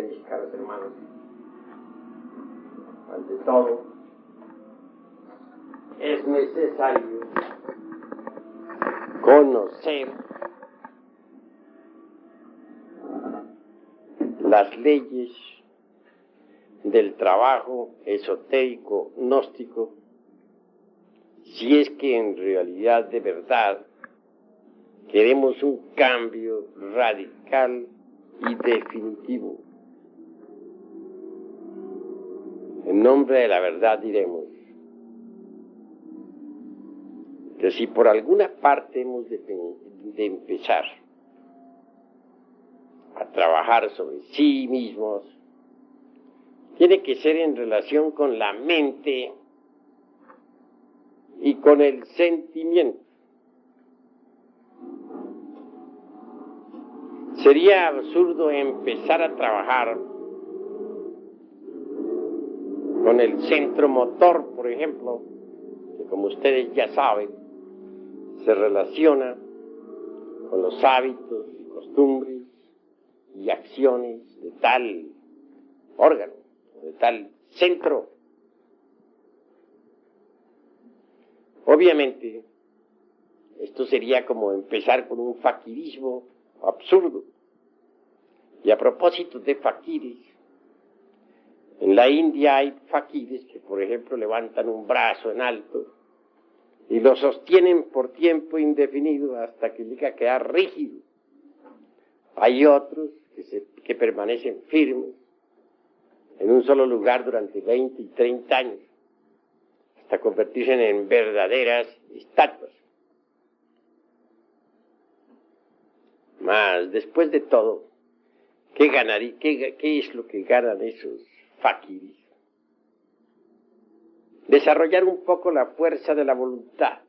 ustedes, mis caros hermanos. Ante todo, es necesario conocer las leyes del trabajo esotérico gnóstico, si es que en realidad de verdad queremos un cambio radical y definitivo. En nombre de la verdad diremos que si por alguna parte hemos de empezar a trabajar sobre sí mismos, tiene que ser en relación con la mente y con el sentimiento. Sería absurdo empezar a trabajar con el centro motor, por ejemplo, que como ustedes ya saben, se relaciona con los hábitos, costumbres y acciones de tal órgano, de tal centro. Obviamente, esto sería como empezar con un faquirismo absurdo. Y a propósito de faquires, en la India hay faquires que, por ejemplo, levantan un brazo en alto y lo sostienen por tiempo indefinido hasta que llega a quedar rígido. Hay otros que permanecen firmes en un solo lugar durante 20 y 30 años, hasta convertirse en verdaderas estatuas. Mas, después de todo, ¿qué es lo que ganan esos faquires? Desarrollar un poco la fuerza de la voluntad,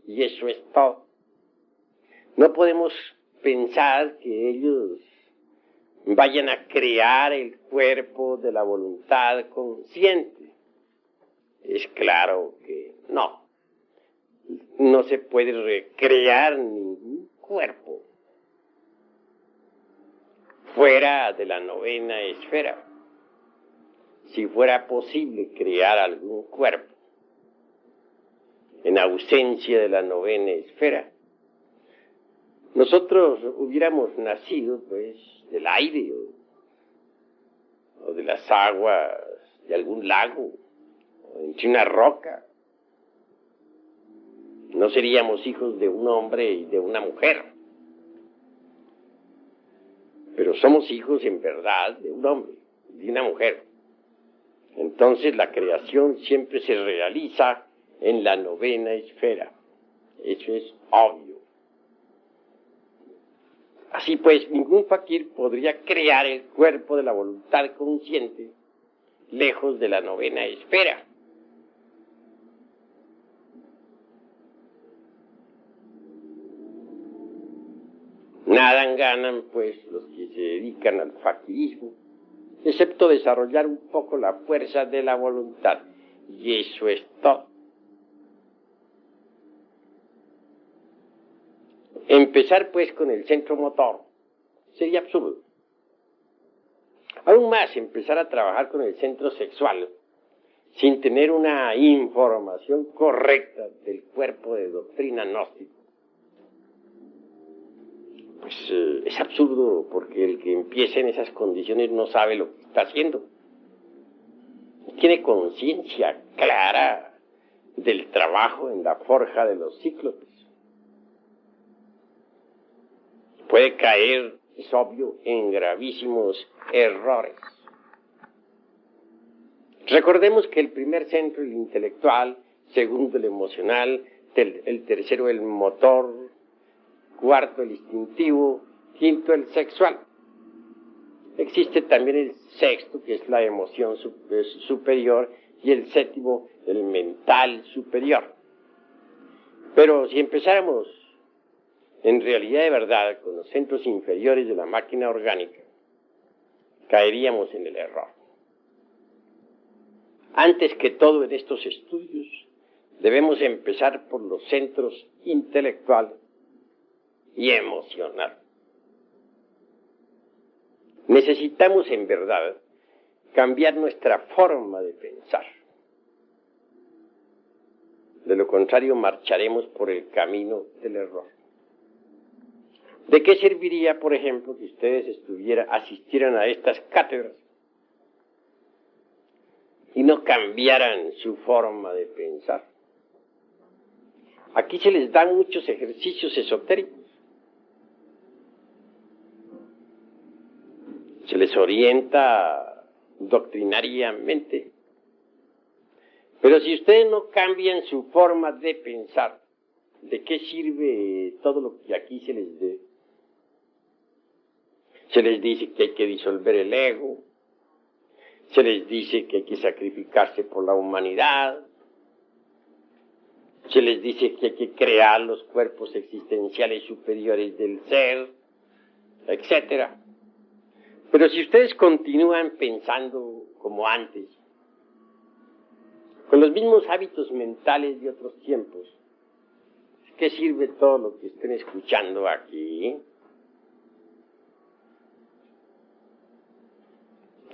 y eso es todo. No podemos pensar que ellos vayan a crear el cuerpo de la voluntad consciente. Es claro que no. No se puede recrear ningún cuerpo fuera de la novena esfera. Si fuera posible crear algún cuerpo en ausencia de la novena esfera, nosotros hubiéramos nacido pues del aire o de las aguas de algún lago o entre una roca. No seríamos hijos de un hombre y de una mujer, pero somos hijos en verdad de un hombre y de una mujer. Entonces la creación siempre se realiza en la novena esfera. Eso es obvio. Así pues, ningún fakir podría crear el cuerpo de la voluntad consciente lejos de la novena esfera. Nada ganan, pues, los que se dedican al fakirismo, excepto desarrollar un poco la fuerza de la voluntad. Y eso es todo. Empezar, pues, con el centro motor sería absurdo. Aún más, empezar a trabajar con el centro sexual sin tener una información correcta del cuerpo de doctrina gnóstica, pues es absurdo, porque el que empieza en esas condiciones no sabe lo que está haciendo. Tiene conciencia clara del trabajo en la forja de los cíclopes. Puede caer, es obvio, en gravísimos errores. Recordemos que el primer centro, el intelectual, segundo, el emocional, el tercero, el motor, cuarto, el instintivo, quinto, el sexual. Existe también el sexto, que es la emoción superior, y el séptimo, el mental superior. Pero si empezáramos en realidad de verdad con los centros inferiores de la máquina orgánica, caeríamos en el error. Antes que todo en estos estudios, debemos empezar por los centros intelectual y emocional. Necesitamos en verdad cambiar nuestra forma de pensar. De lo contrario, marcharemos por el camino del error. ¿De qué serviría, por ejemplo, que ustedes asistieran a estas cátedras y no cambiaran su forma de pensar? Aquí se les dan muchos ejercicios esotéricos. Se les orienta doctrinariamente. Pero si ustedes no cambian su forma de pensar, ¿de qué sirve todo lo que aquí se les dé? Se les dice que hay que disolver el ego, se les dice que hay que sacrificarse por la humanidad, se les dice que hay que crear los cuerpos existenciales superiores del ser, etc. Pero si ustedes continúan pensando como antes, con los mismos hábitos mentales de otros tiempos, ¿qué sirve todo lo que estén escuchando aquí?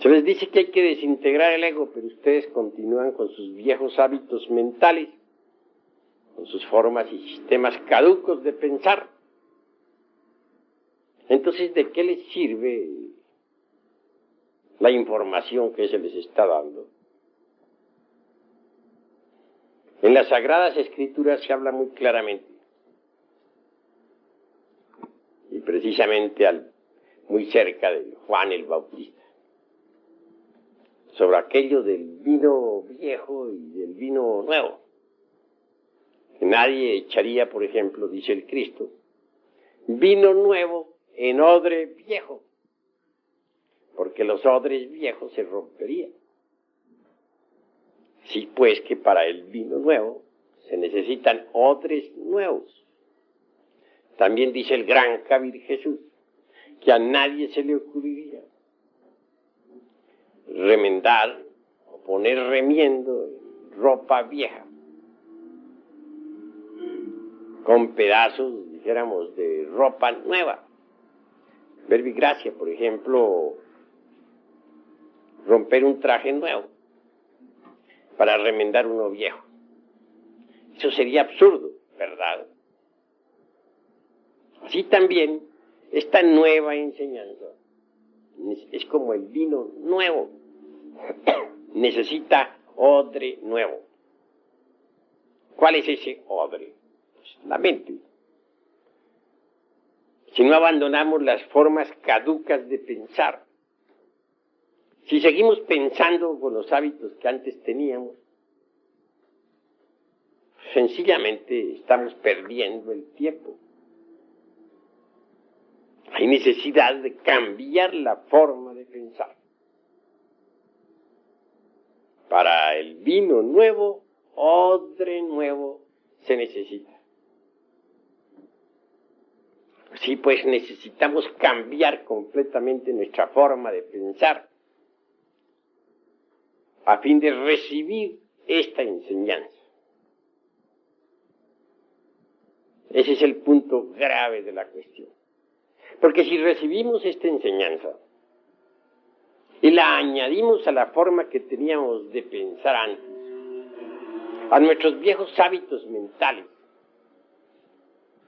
Se les dice que hay que desintegrar el ego, pero ustedes continúan con sus viejos hábitos mentales, con sus formas y sistemas caducos de pensar. Entonces, ¿de qué les sirve la información que se les está dando? En las Sagradas Escrituras se habla muy claramente, y precisamente muy cerca de Juan el Bautista, sobre aquello del vino viejo y del vino nuevo. Que nadie echaría, por ejemplo, dice el Cristo, vino nuevo en odre viejo, porque los odres viejos se romperían. Sí, pues que para el vino nuevo se necesitan odres nuevos. También dice el gran Kabir Jesús que a nadie se le ocurriría remendar o poner remiendo en ropa vieja con pedazos, dijéramos, de ropa nueva. Verbigracia, por ejemplo, romper un traje nuevo para remendar uno viejo. Eso sería absurdo, ¿verdad? Así también, esta nueva enseñanza es como el vino nuevo. Necesita odre nuevo. ¿Cuál es ese odre? Pues la mente. Si no abandonamos las formas caducas de pensar, si seguimos pensando con los hábitos que antes teníamos, sencillamente estamos perdiendo el tiempo. Hay necesidad de cambiar la forma de pensar. Para el vino nuevo, odre nuevo se necesita. Sí, pues necesitamos cambiar completamente nuestra forma de pensar a fin de recibir esta enseñanza. Ese es el punto grave de la cuestión. Porque si recibimos esta enseñanza y la añadimos a la forma que teníamos de pensar antes, a nuestros viejos hábitos mentales,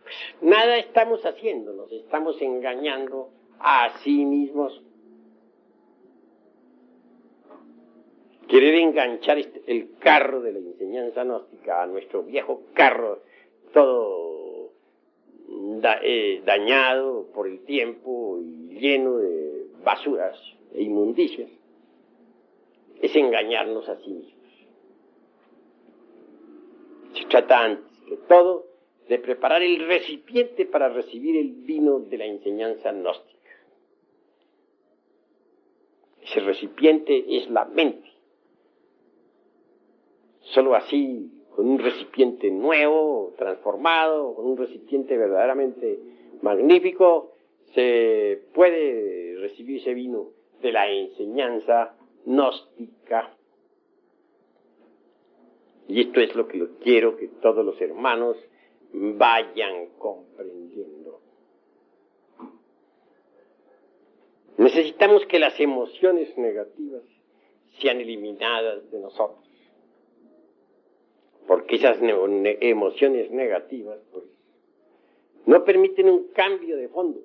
pues nada estamos haciendo, nos estamos engañando a sí mismos. Querer enganchar el carro de la enseñanza gnóstica a nuestro viejo carro, todo dañado por el tiempo y lleno de basuras e inmundicias, es engañarnos a sí mismos. Se trata antes que todo de preparar el recipiente para recibir el vino de la enseñanza gnóstica. Ese recipiente es la mente. Solo así, con un recipiente nuevo, transformado, con un recipiente verdaderamente magnífico, se puede recibir ese vino de la enseñanza gnóstica. Y esto es lo que quiero que todos los hermanos vayan comprendiendo. Necesitamos que las emociones negativas sean eliminadas de nosotros. Porque esas emociones negativas, pues, no permiten un cambio de fondo.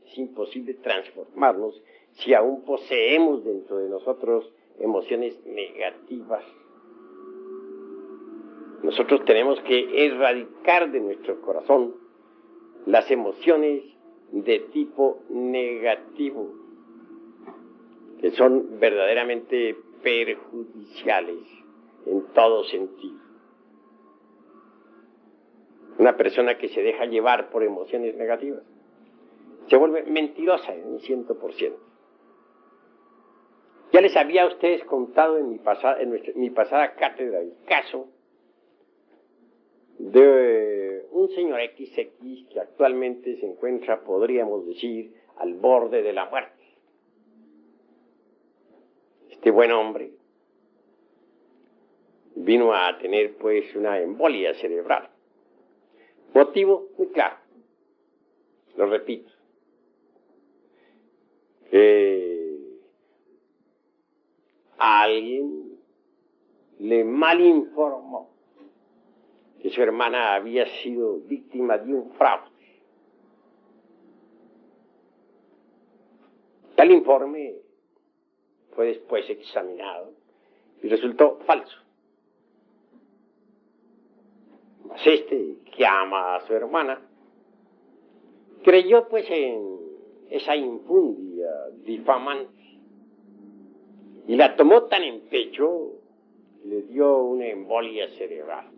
Es imposible transformarnos si aún poseemos dentro de nosotros emociones negativas. Nosotros tenemos que erradicar de nuestro corazón las emociones de tipo negativo, que son verdaderamente perjudiciales en todo sentido. Una persona que se deja llevar por emociones negativas se vuelve mentirosa en un 100%. Ya les había a ustedes contado en mi pasada cátedra el caso de un señor XX que actualmente se encuentra, podríamos decir, al borde de la muerte. Este buen hombre vino a tener pues una embolia cerebral. Motivo muy claro, lo repito, alguien le malinformó que su hermana había sido víctima de un fraude. Tal informe fue después examinado y resultó falso. Mas este, que ama a su hermana, creyó pues en esa infundia difamante y la tomó tan en pecho que le dio una embolia cerebral.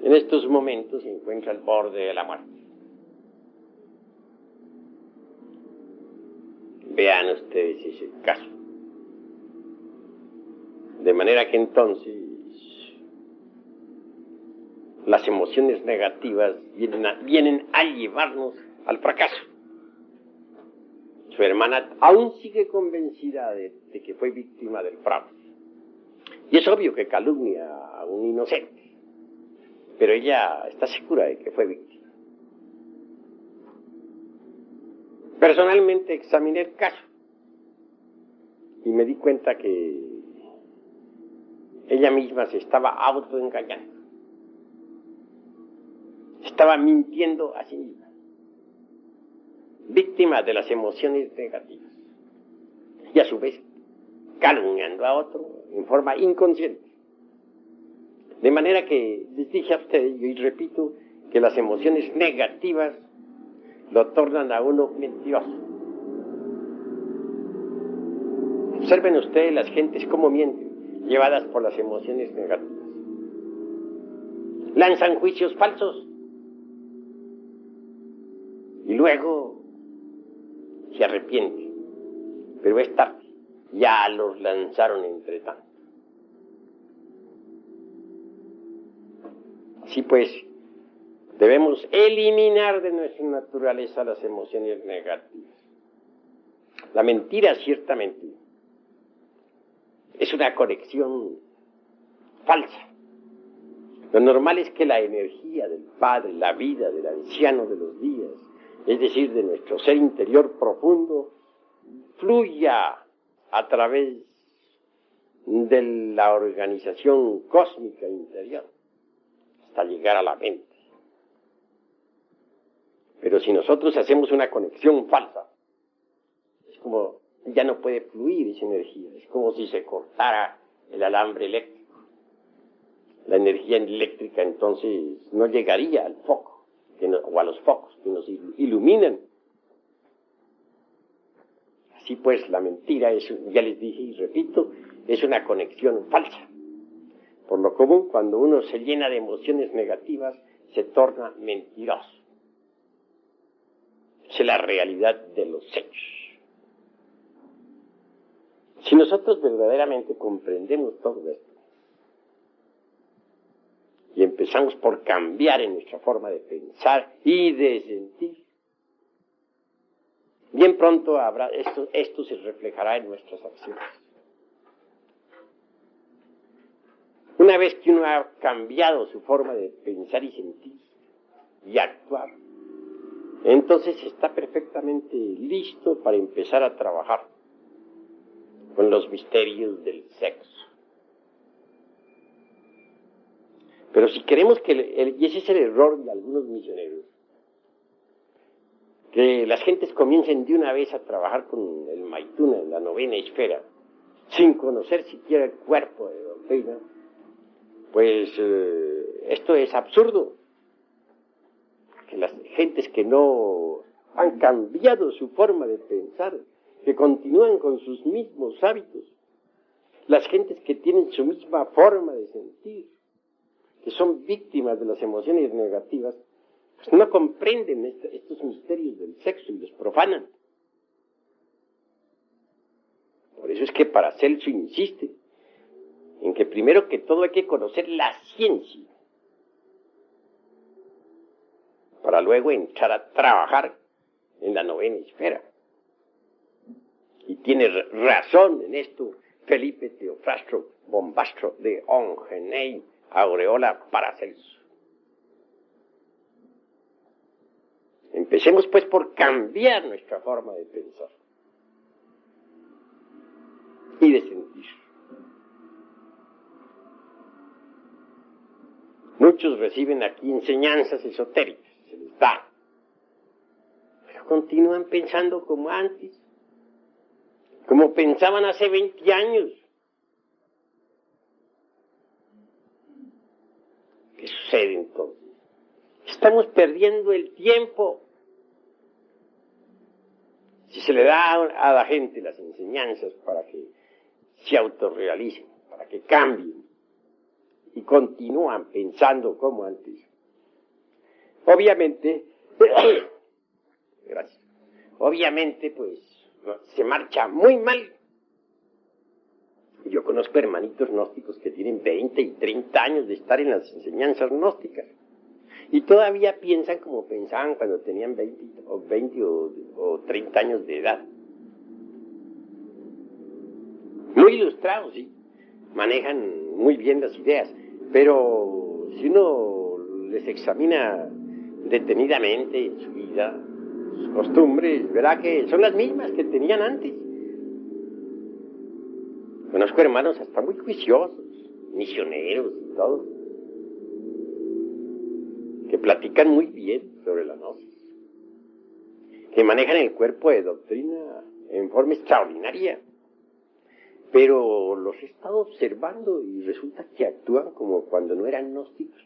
En estos momentos se encuentra al borde de la muerte. Vean ustedes ese caso. De manera que entonces las emociones negativas vienen a llevarnos al fracaso. Su hermana aún sigue convencida de que fue víctima del fraude. Y es obvio que calumnia a un inocente, pero ella está segura de que fue víctima. Personalmente examiné el caso y me di cuenta que ella misma se estaba autoengañando. Estaba mintiendo a sí misma, víctima de las emociones negativas, y a su vez calumniando a otro en forma inconsciente. De manera que les dije a ustedes, y repito, que las emociones negativas lo tornan a uno mentiroso. Observen ustedes las gentes cómo mienten, llevadas por las emociones negativas. Lanzan juicios falsos y luego se arrepienten, pero es tarde, ya los lanzaron entre tanto. Así pues, debemos eliminar de nuestra naturaleza las emociones negativas. La mentira, ciertamente, es una conexión falsa. Lo normal es que la energía del Padre, la vida del anciano de los días, es decir, de nuestro ser interior profundo, fluya a través de la organización cósmica interior hasta llegar a la mente. Pero si nosotros hacemos una conexión falsa, es como ya no puede fluir esa energía, es como si se cortara el alambre eléctrico. La energía eléctrica entonces no llegaría al foco, o a los focos que nos iluminan. Así pues, la mentira es, ya les dije y repito, es una conexión falsa. Por lo común, cuando uno se llena de emociones negativas, se torna mentiroso. Es la realidad de los hechos. Si nosotros verdaderamente comprendemos todo esto y empezamos por cambiar en nuestra forma de pensar y de sentir, bien pronto esto se reflejará en nuestras acciones. Una vez que uno ha cambiado su forma de pensar y sentir y actuar, entonces está perfectamente listo para empezar a trabajar con los misterios del sexo. Pero si queremos y ese es el error de algunos misioneros, que las gentes comiencen de una vez a trabajar con el Maituna en la novena esfera, sin conocer siquiera el cuerpo de doctrina, pues esto es absurdo. Que las gentes que no han cambiado su forma de pensar, que continúan con sus mismos hábitos, las gentes que tienen su misma forma de sentir, que son víctimas de las emociones negativas, pues no comprenden estos misterios del sexo y los profanan. Por eso es que Paracelso insiste en que primero que todo hay que conocer la ciencia, para luego entrar a trabajar en la novena esfera. Y tiene razón en esto Felipe Teofrastro Bombastro de Ongenay Aureola Paracelso. Empecemos pues por cambiar nuestra forma de pensar y de sentir. Muchos reciben aquí enseñanzas esotéricas, se les da, pero continúan pensando como antes, como pensaban hace 20 años. ¿Qué sucede entonces? Estamos perdiendo el tiempo. Si se le da a la gente las enseñanzas para que se autorrealicen, para que cambien y continúan pensando como antes, obviamente, gracias, obviamente pues se marcha muy mal. Yo conozco hermanitos gnósticos que tienen 20 y 30 años de estar en las enseñanzas gnósticas y todavía piensan como pensaban cuando tenían 20 o 30 años de edad. Muy ilustrados, sí, manejan muy bien las ideas, pero si uno les examina detenidamente su vida, sus costumbres, verá que son las mismas que tenían antes. Conozco hermanos hasta muy juiciosos, misioneros y todo, que platican muy bien sobre la gnosis, que manejan el cuerpo de doctrina en forma extraordinaria, pero los he estado observando y resulta que actúan como cuando no eran gnósticos.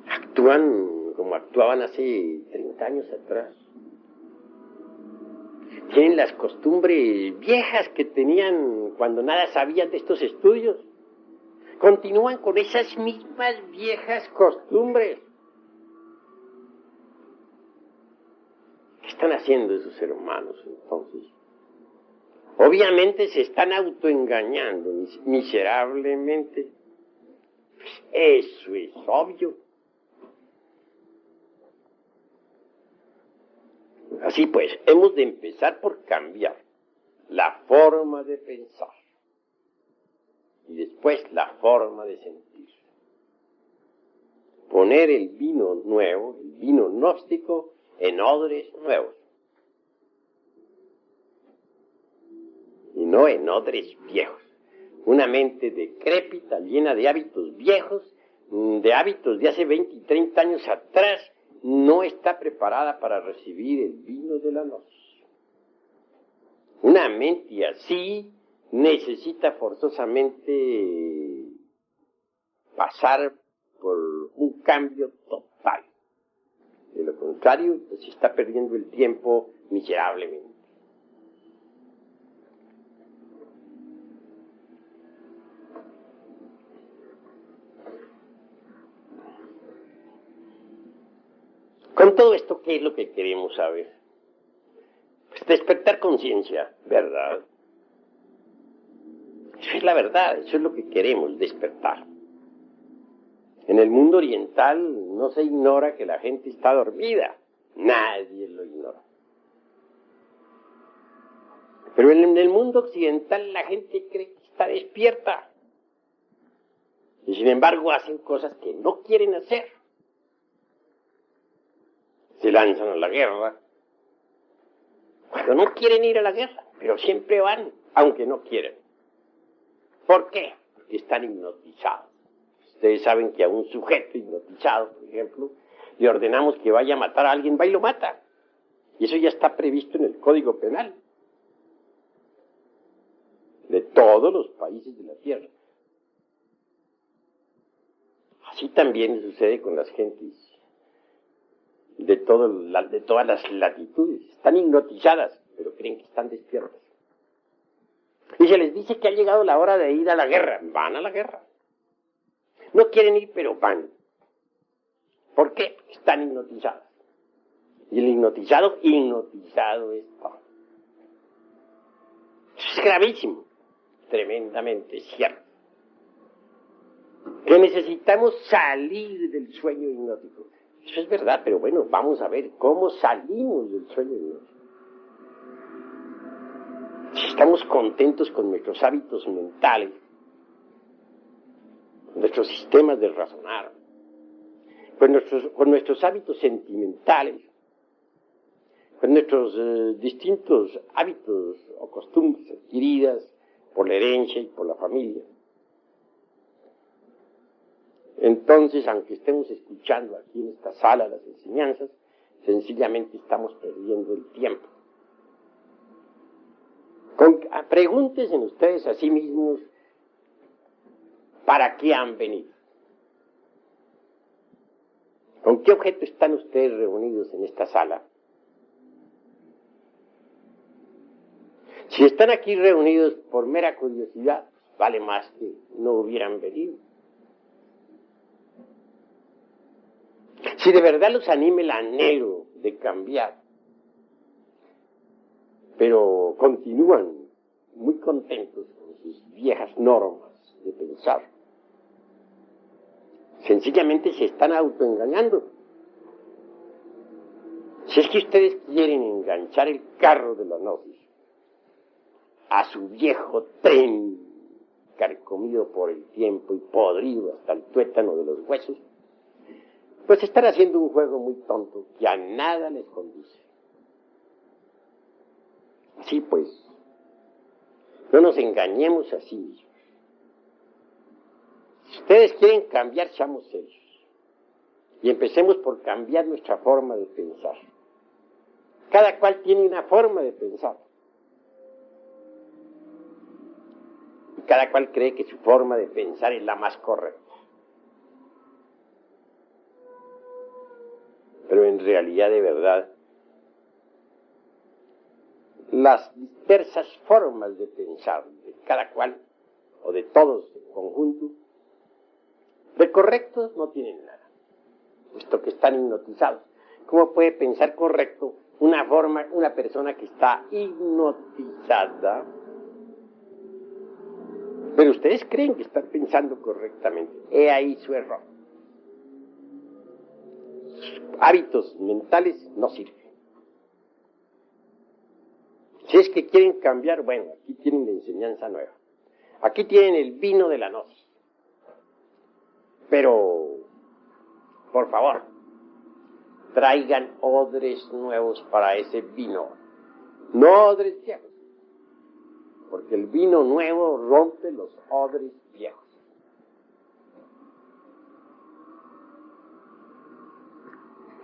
Actúan como actuaban hace 30 años atrás. Tienen las costumbres viejas que tenían cuando nada sabían de estos estudios. Continúan con esas mismas viejas costumbres. ¿Qué están haciendo esos hermanos entonces? Obviamente se están autoengañando miserablemente. Pues eso es obvio. Así pues, hemos de empezar por cambiar la forma de pensar y después la forma de sentir. Poner el vino nuevo, el vino gnóstico, en odres nuevos y no en odres viejos. Una mente decrépita, llena de hábitos viejos, de hábitos de hace 20 y 30 años atrás, no está preparada para recibir el vino de la gnosis. Una mente así necesita forzosamente pasar por un cambio total. De lo contrario, se está perdiendo el tiempo miserablemente. Con todo esto, ¿qué es lo que queremos saber? Pues despertar conciencia, ¿verdad? Eso es la verdad, eso es lo que queremos, despertar. En el mundo oriental no se ignora que la gente está dormida, nadie lo ignora. Pero en el mundo occidental la gente cree que está despierta. Y sin embargo hacen cosas que no quieren hacer. se lanzan a la guerra, cuando no quieren ir a la guerra, pero siempre van, aunque no quieren. ¿Por qué? Porque están hipnotizados. Ustedes saben que a un sujeto hipnotizado, por ejemplo, le ordenamos que vaya a matar a alguien, va y lo mata. Y eso ya está previsto en el Código Penal de todos los países de la Tierra. Así también sucede con las gentes de todas las latitudes. Están hipnotizadas, pero creen que están despiertas. Y se les dice que ha llegado la hora de ir a la guerra. Van a la guerra. No quieren ir, pero van. ¿Por qué? Están hipnotizados. Y el hipnotizado está. Eso es gravísimo. Tremendamente cierto. Que necesitamos salir del sueño hipnótico. Eso es verdad, pero bueno, vamos a ver cómo salimos del sueño hipnótico. Si estamos contentos con nuestros hábitos mentales, nuestros sistemas de razonar, con nuestros hábitos sentimentales, con nuestros distintos hábitos o costumbres adquiridas por la herencia y por la familia. Entonces, aunque estemos escuchando aquí en esta sala las enseñanzas, sencillamente estamos perdiendo el tiempo. Pregúntense ustedes a sí mismos, ¿para qué han venido? ¿Con qué objeto están ustedes reunidos en esta sala? Si están aquí reunidos por mera curiosidad, vale más que no hubieran venido. Si de verdad los anima el anhelo de cambiar, pero continúan muy contentos con sus viejas normas de pensar, sencillamente se están autoengañando. Si es que ustedes quieren enganchar el carro de la gnosis a su viejo tren carcomido por el tiempo y podrido hasta el tuétano de los huesos, pues están haciendo un juego muy tonto que a nada les conduce. Así pues, no nos engañemos a sí mismos. Si ustedes quieren cambiar, seamos serios. Y empecemos por cambiar nuestra forma de pensar. Cada cual tiene una forma de pensar. Y cada cual cree que su forma de pensar es la más correcta. Pero en realidad, de verdad, las diversas formas de pensar de cada cual, o de todos en conjunto, de correctos no tienen nada, puesto que están hipnotizados. ¿Cómo puede pensar correcto una persona que está hipnotizada? Pero ustedes creen que están pensando correctamente. He ahí su error. Sus hábitos mentales no sirven. Si es que quieren cambiar, bueno, aquí tienen la enseñanza nueva. Aquí tienen el vino de la gnosis. Pero, por favor, traigan odres nuevos para ese vino. No odres viejos. Porque el vino nuevo rompe los odres viejos.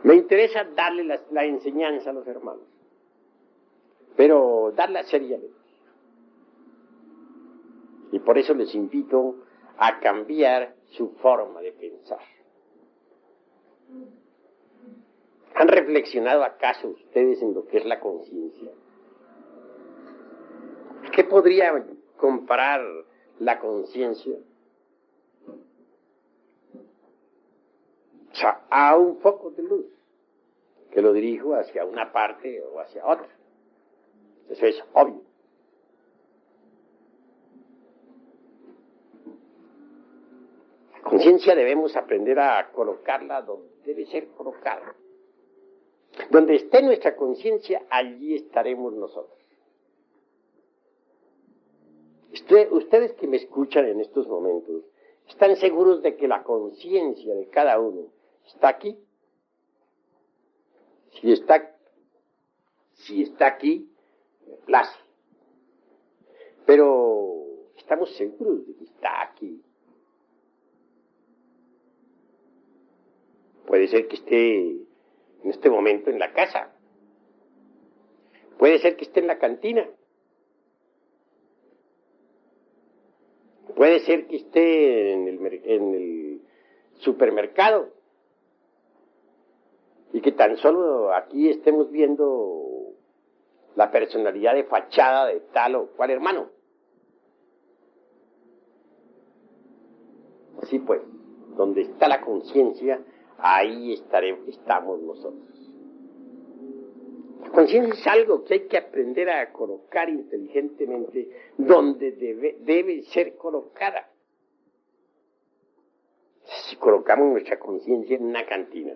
Me interesa darle la enseñanza a los hermanos, pero darla seriamente. Y por eso les invito a cambiar su forma de pensar. ¿Han reflexionado acaso ustedes en lo que es la conciencia? ¿Qué podría comparar la conciencia? O sea, a un foco de luz que lo dirijo hacia una parte o hacia otra. Eso es obvio. La conciencia debemos aprender a colocarla donde debe ser colocada. Donde esté nuestra conciencia, allí estaremos nosotros. Ustedes que me escuchan en estos momentos, ¿están seguros de que la conciencia de cada uno está aquí? Si está aquí, me place. Pero estamos seguros de que está aquí. Puede ser que esté en este momento en la casa. Puede ser que esté en la cantina. Puede ser que esté en el supermercado. Y que tan solo aquí estemos viendo la personalidad de fachada de tal o cual hermano. Así pues, donde está la conciencia, ahí estamos nosotros. La conciencia es algo que hay que aprender a colocar inteligentemente donde debe ser colocada. Si colocamos nuestra conciencia en una cantina,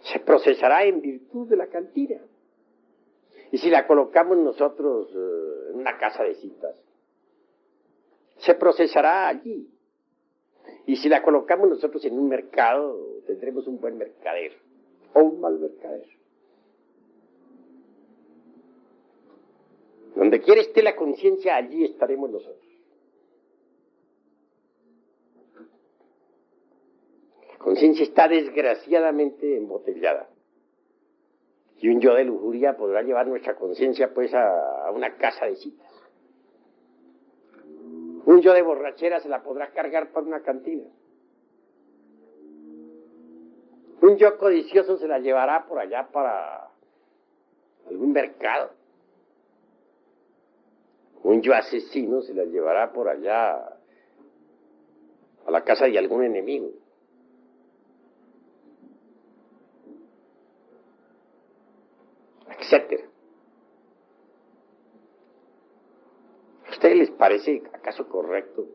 se procesará en virtud de la cantina. Y si la colocamos nosotros en una casa de citas, se procesará allí. Y si la colocamos nosotros en un mercado, tendremos un buen mercader o un mal mercader. Donde quiera esté la conciencia, allí estaremos nosotros. La conciencia está desgraciadamente embotellada. Y un yo de lujuria podrá llevar nuestra conciencia pues a una casa de citas. Un yo de borrachera se la podrá cargar para una cantina. Un yo codicioso se la llevará por allá para algún mercado. Un yo asesino se la llevará por allá a la casa de algún enemigo. Etcétera. ¿A ustedes les parece acaso correcto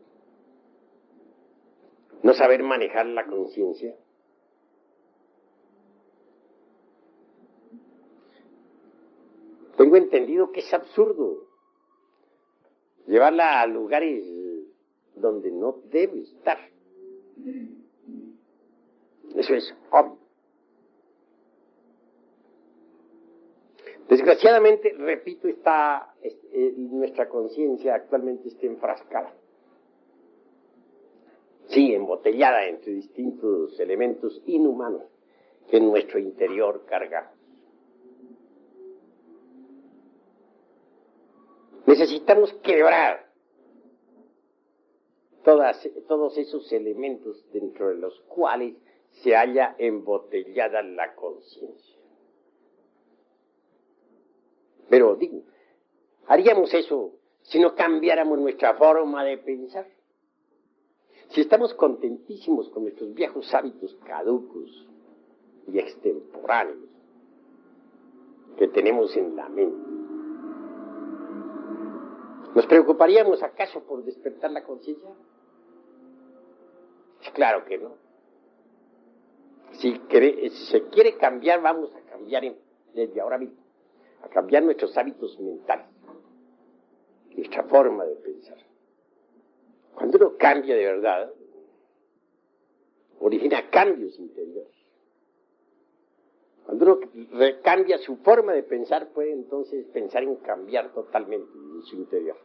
no saber manejar la conciencia? Tengo entendido que es absurdo llevarla a lugares donde no debe estar. Eso es obvio. Desgraciadamente, repito, nuestra conciencia actualmente está enfrascada. Sí, embotellada entre distintos elementos inhumanos que en nuestro interior cargamos. Necesitamos quebrar todos esos elementos dentro de los cuales se halla embotellada la conciencia. Pero digo, haríamos eso si no cambiáramos nuestra forma de pensar. Si estamos contentísimos con nuestros viejos hábitos caducos y extemporáneos que tenemos en la mente, ¿nos preocuparíamos acaso por despertar la conciencia? Claro que no. Si se quiere cambiar, vamos a cambiar desde ahora mismo, a cambiar nuestros hábitos mentales, nuestra forma de pensar. Cuando uno cambia de verdad, origina cambios interiores. Cuando uno cambia su forma de pensar, puede entonces pensar en cambiar totalmente en su interior.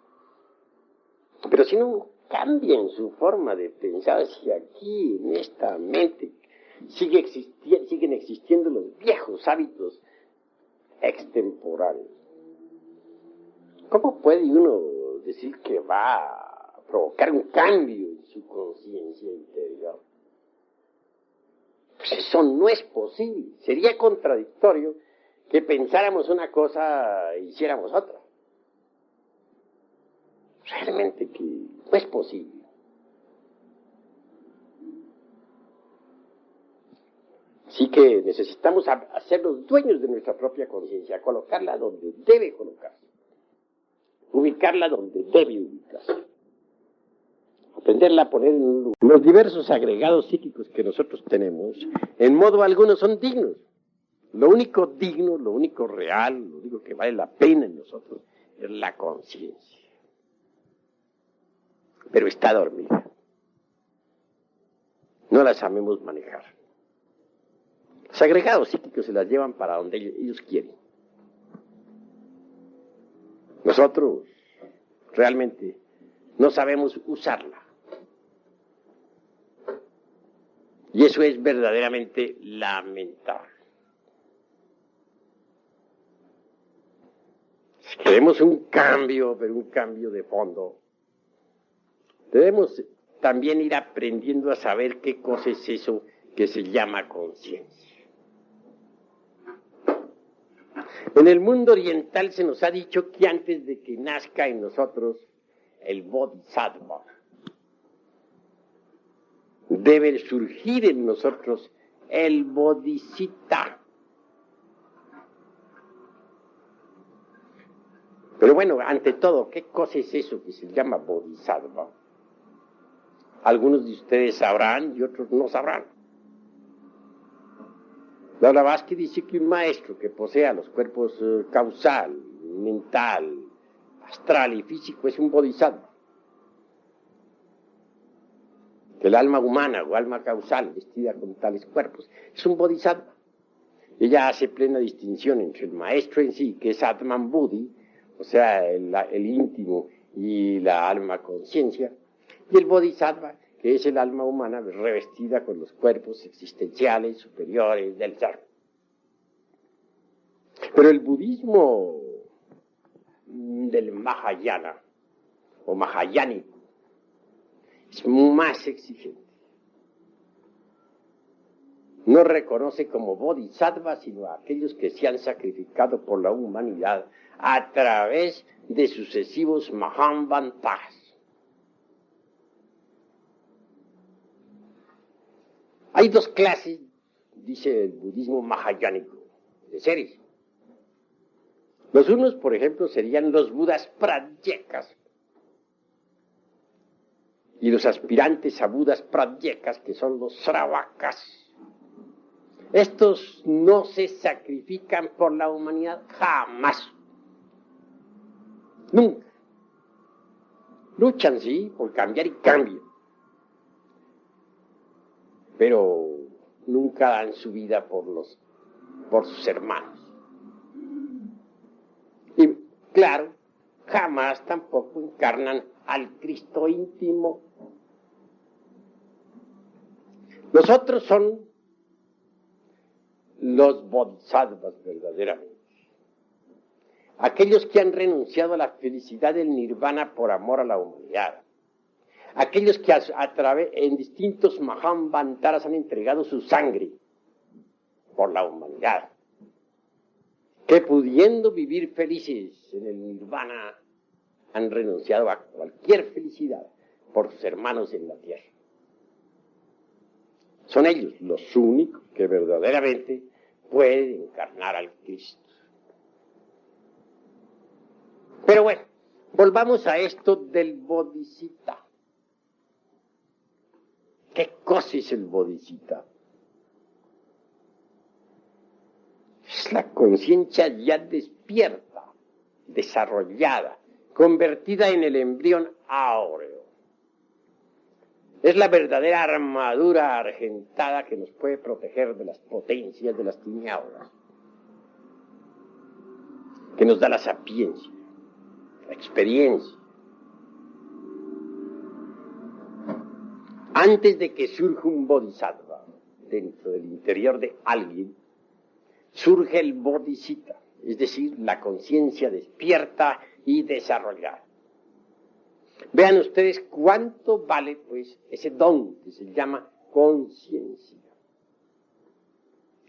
Pero si no cambian su forma de pensar, si aquí en esta mente siguen existiendo los viejos hábitos extemporáneos, ¿cómo puede uno decir que va a provocar un cambio en su conciencia interior? Pues eso no es posible. Sería contradictorio que pensáramos una cosa e hiciéramos otra. Realmente que no es posible. Así que necesitamos hacernos dueños de nuestra propia conciencia, colocarla donde debe colocarse, ubicarla donde debe ubicarse, aprenderla a poner en un lugar. Los diversos agregados psíquicos que nosotros tenemos, en modo alguno son dignos. Lo único digno, lo único real, lo único que vale la pena en nosotros es la conciencia. Pero está dormida. No la sabemos manejar. Los agregados psíquicos se las llevan para donde ellos quieren. Nosotros realmente no sabemos usarla. Y eso es verdaderamente lamentable. Si queremos un cambio, pero un cambio de fondo, debemos también ir aprendiendo a saber qué cosa es eso que se llama conciencia. En el mundo oriental se nos ha dicho que antes de que nazca en nosotros el bodhisattva, debe surgir en nosotros el bodhicitta. Pero bueno, ante todo, ¿qué cosa es eso que se llama bodhisattva? Algunos de ustedes sabrán y otros no sabrán. La Blavatsky dice que un maestro que posea los cuerpos causal, mental, astral y físico es un bodhisattva. Que el alma humana o alma causal vestida con tales cuerpos es un bodhisattva. Ella hace plena distinción entre el maestro en sí, que es Atman Buddhi, o sea, el íntimo y la alma conciencia, y el bodhisattva, que es el alma humana revestida con los cuerpos existenciales superiores del ser. Pero el budismo del Mahayana, o Mahayánico, es más exigente. No reconoce como bodhisattva sino a aquellos que se han sacrificado por la humanidad a través de sucesivos Mahamvantas. Hay dos clases, dice el budismo mahayánico, de seres. Los unos, por ejemplo, serían los budas pradyekas y los aspirantes a budas pradyekas, que son los sravakas. Estos no se sacrifican por la humanidad jamás. Nunca. Luchan, sí, por cambiar y cambian. Pero nunca dan su vida por sus hermanos. Y claro, jamás tampoco encarnan al Cristo íntimo. Los otros son los bodhisattvas verdaderamente. Aquellos que han renunciado a la felicidad del nirvana por amor a la humanidad. Aquellos que en distintos Mahamvantaras han entregado su sangre por la humanidad. Que pudiendo vivir felices en el nirvana, han renunciado a cualquier felicidad por sus hermanos en la tierra. Son ellos los únicos que verdaderamente pueden encarnar al Cristo. Pero bueno, volvamos a esto del bodhicitta. ¿Qué cosa es el bodhicitta? Es la conciencia ya despierta, desarrollada, convertida en el embrión áureo. Es la verdadera armadura argentada que nos puede proteger de las potencias de las tinieblas, que nos da la sapiencia, la experiencia. Antes de que surja un bodhisattva dentro del interior de alguien, surge el bodhicitta, es decir, la conciencia despierta y desarrollada. Vean ustedes cuánto vale, pues, ese don que se llama conciencia.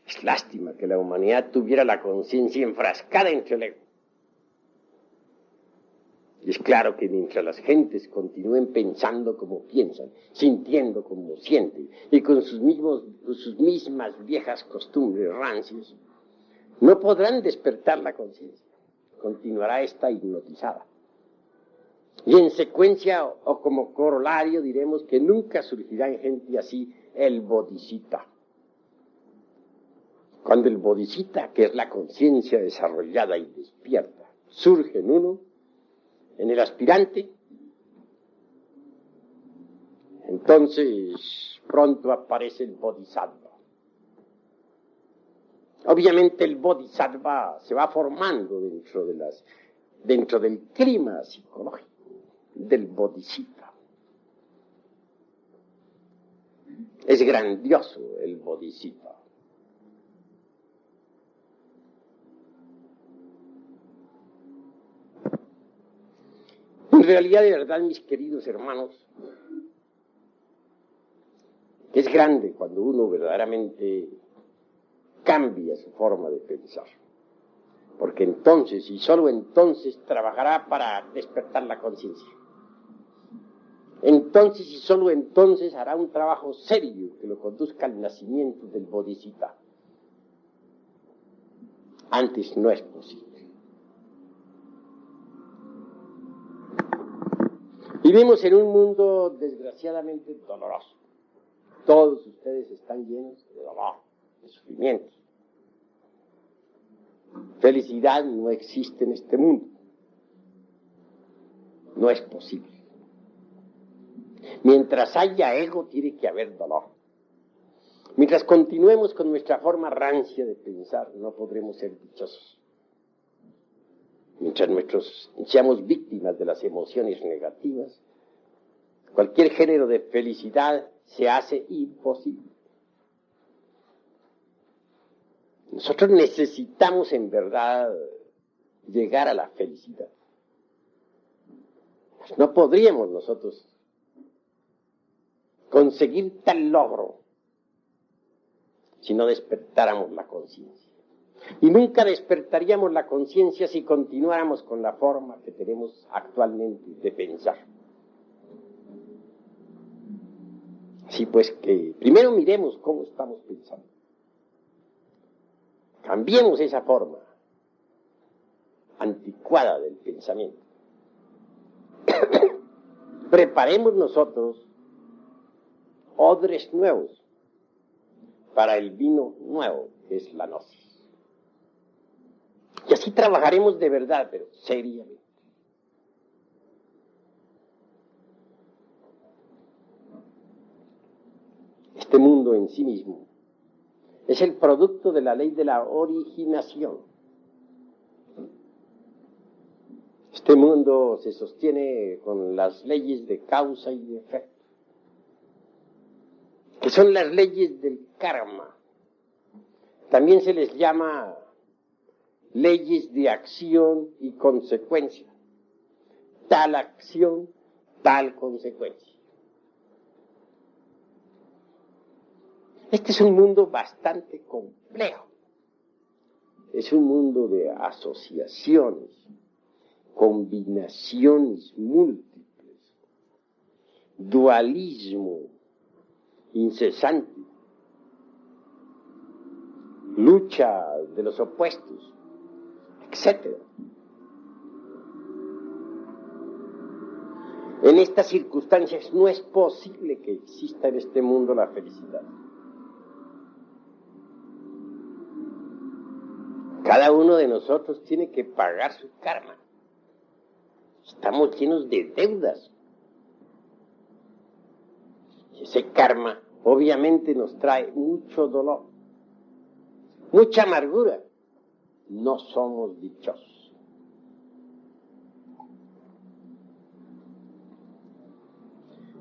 Es lástima que la humanidad tuviera la conciencia enfrascada entre el ego. Y es claro que mientras las gentes continúen pensando como piensan, sintiendo como sienten, y con sus mismas viejas costumbres rancias, no podrán despertar la conciencia. Continuará esta hipnotizada. Y en secuencia o como corolario diremos que nunca surgirá en gente así el bodhicitta. Cuando el bodhicitta, que es la conciencia desarrollada y despierta, surge en uno, en el aspirante, entonces pronto aparece el bodhisattva. Obviamente el bodhisattva se va formando dentro del clima psicológico del bodhisattva. Es grandioso el bodhisattva. En realidad, de verdad, mis queridos hermanos, es grande cuando uno verdaderamente cambia su forma de pensar. Porque entonces, y solo entonces, trabajará para despertar la conciencia. Entonces, y solo entonces, hará un trabajo serio que lo conduzca al nacimiento del bodhisattva. Antes no es posible. Vivimos en un mundo desgraciadamente doloroso. Todos ustedes están llenos de dolor, de sufrimiento. Felicidad no existe en este mundo. No es posible. Mientras haya ego, tiene que haber dolor. Mientras continuemos con nuestra forma rancia de pensar, no podremos ser dichosos. Mientras seamos víctimas de las emociones negativas, cualquier género de felicidad se hace imposible. Nosotros necesitamos en verdad llegar a la felicidad. No podríamos nosotros conseguir tal logro si no despertáramos la conciencia. Y nunca despertaríamos la conciencia si continuáramos con la forma que tenemos actualmente de pensar. Así pues que primero miremos cómo estamos pensando. Cambiemos esa forma anticuada del pensamiento. Preparemos nosotros odres nuevos para el vino nuevo, que es la gnosis. Y así trabajaremos de verdad, pero seriamente. Este mundo en sí mismo es el producto de la ley de la originación. Este mundo se sostiene con las leyes de causa y de efecto, que son las leyes del karma. También se les llama leyes de acción y consecuencia. Tal acción, tal consecuencia. Este es un mundo bastante complejo. Es un mundo de asociaciones, combinaciones múltiples, dualismo incesante, lucha de los opuestos, etc. En estas circunstancias no es posible que exista en este mundo la felicidad. Cada uno de nosotros tiene que pagar su karma. Estamos llenos de deudas. Y ese karma obviamente nos trae mucho dolor, mucha amargura. No somos dichosos.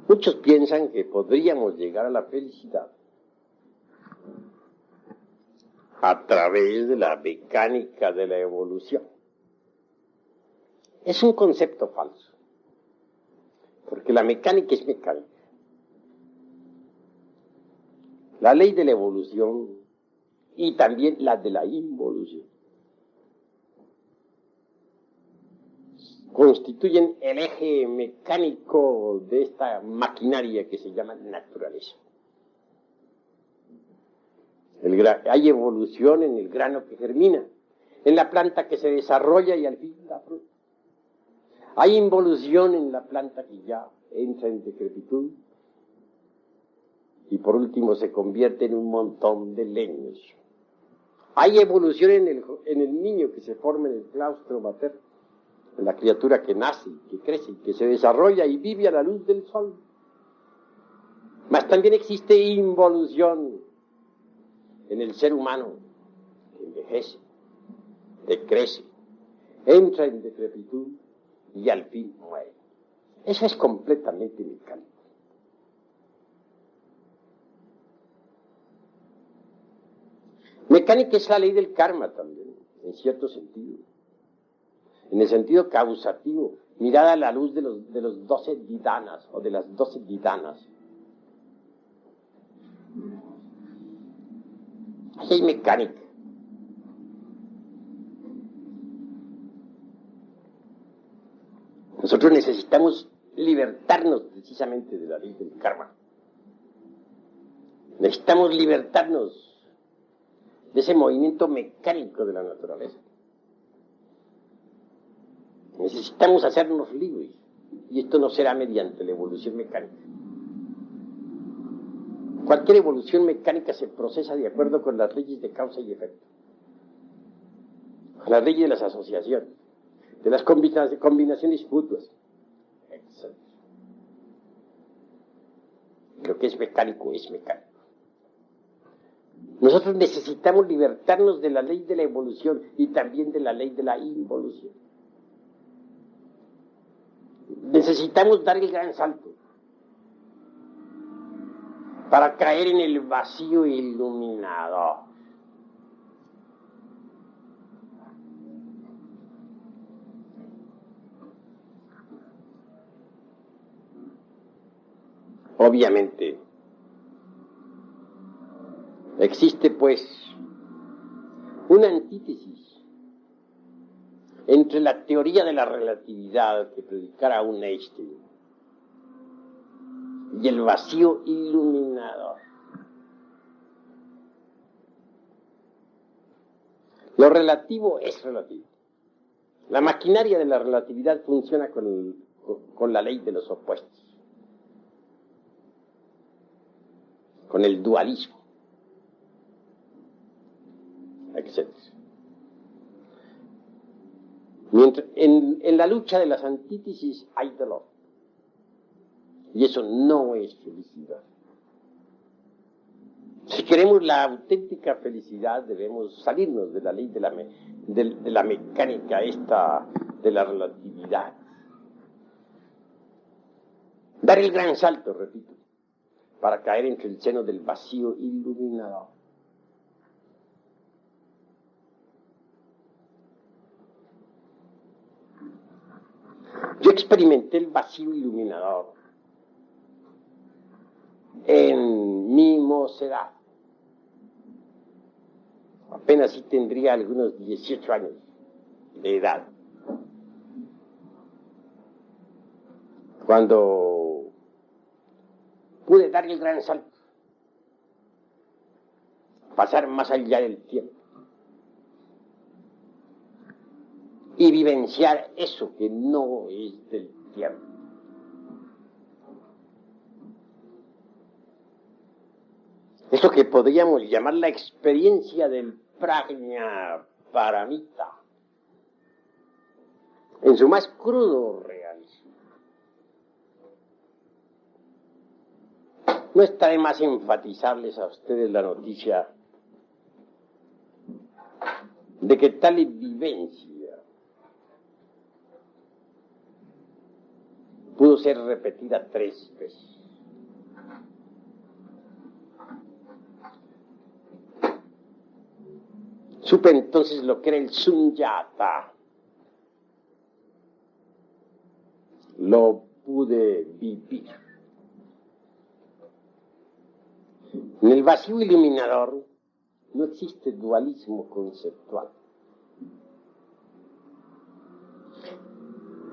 Muchos piensan que podríamos llegar a la felicidad a través de la mecánica de la evolución. Es un concepto falso, porque la mecánica es mecánica. La ley de la evolución y también la de la involución constituyen el eje mecánico de esta maquinaria que se llama naturaleza. Hay evolución en el grano que germina, en la planta que se desarrolla y al fin da fruto. Hay involución en la planta que ya entra en decrepitud y por último se convierte en un montón de leños. Hay evolución en el niño que se forma en el claustro materno, en la criatura que nace, que crece, que se desarrolla y vive a la luz del sol. Mas también existe involución en el ser humano, que envejece, decrece, entra en decrepitud y al fin muere. Eso es completamente mecánico. Mecánica es la ley del karma también, en cierto sentido. En el sentido causativo, mirada a la luz de los 12 vidanas o de las 12 vidanas. Ahí hay mecánica. Nosotros necesitamos libertarnos precisamente de la ley del karma. Necesitamos libertarnos de ese movimiento mecánico de la naturaleza. Necesitamos hacernos libres, y esto no será mediante la evolución mecánica. Cualquier evolución mecánica se procesa de acuerdo con las leyes de causa y efecto, con las leyes de las asociaciones, de las combinaciones mutuas, etc. Lo que es mecánico es mecánico. Nosotros necesitamos libertarnos de la ley de la evolución y también de la ley de la involución. Necesitamos dar el gran salto para caer en el vacío iluminador. Obviamente, existe pues una antítesis entre la teoría de la relatividad que predicara un Einstein y el vacío iluminador. Lo relativo es relativo. La maquinaria de la relatividad funciona con la ley de los opuestos, con el dualismo, etc. Mientras, en la lucha de las antítesis hay dolor. Y eso no es felicidad. Si queremos la auténtica felicidad, debemos salirnos de la ley de la mecánica esta, de la relatividad. Dar el gran salto, repito, para caer entre el seno del vacío iluminador. Yo experimenté el vacío iluminador en mi mocedad. Apenas sí tendría algunos 18 años de edad, cuando pude dar el gran salto, pasar más allá del tiempo y vivenciar eso que no es del tiempo. Eso que podríamos llamar la experiencia del prajna paramita, en su más crudo realismo. No está de más enfatizarles a ustedes la noticia de que tal vivencia pudo ser repetida 3 veces. Supe entonces lo que era el sunyata. Lo pude vivir. En el vacío iluminador no existe dualismo conceptual